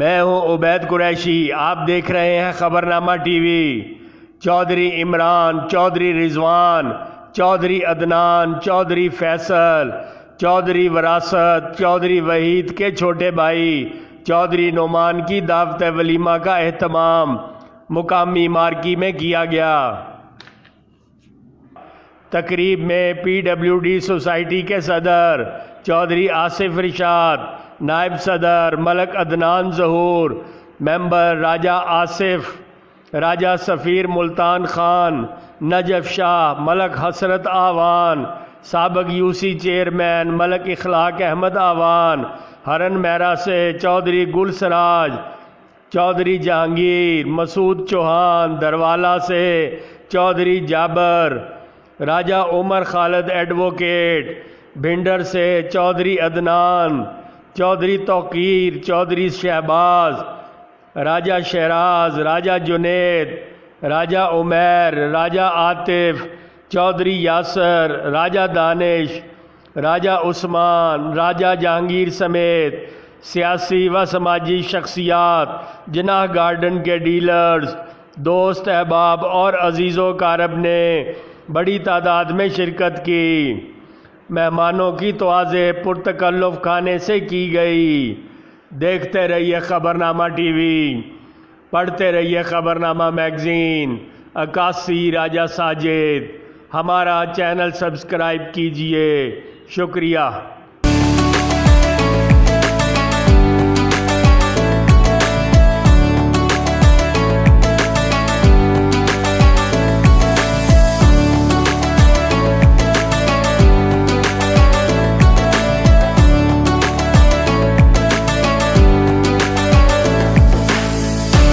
मैं हूं उबैद कुरैशी। आप देख रहे हैं खबरनामा टीवी। चौधरी इमरान, चौधरी रिजवान, चौधरी अदनान, चौधरी फैसल, चौधरी वरासत, चौधरी वहीद के छोटे भाई चौधरी नोमान की दावत वलीमा का एहतमाम मुकामी मार्की में किया गया। तकरीब में PWD सोसाइटी के सदर चौधरी आसिफ रिशाद, नायब सदर मलक अदनान ज़हूर, मेंबर राजा आसिफ, राजा सफ़ीर मुल्तान खान, नजफ शाह, मलक हसरत आवान, साबिक UC चेयरमैन मलक इखलाक अहमद आवान, हरन महरा से चौधरी गुलसराज, चौधरी जहांगीर, मसूद चौहान, दरवाला से चौधरी जाबर, राजा उमर खालिद एडवोकेट, भिंडर से चौधरी अदनान, चौधरी तौकीर, चौधरी शहबाज, राजा शहराज, राजा जुनेद, राजा उमैर, राजा आतिफ, चौधरी यासर, राजा दानिश, राजा उस्मान, राजा जहांगीर समेत सियासी व समाजी शख्सियात, जिनाह गार्डन के डीलर्स, दोस्त अहबाब और अजीज़ों कारब ने बड़ी तादाद में शिरकत की। मेहमानों की तवाज़े पुरतकल्लुफ़ खाने से की गई। देखते रहिए खबरनामा टीवी, पढ़ते रहिए खबरनामा मैगज़ीन। अक्कासी राजा साजिद, हमारा चैनल सब्सक्राइब कीजिए। शुक्रिया।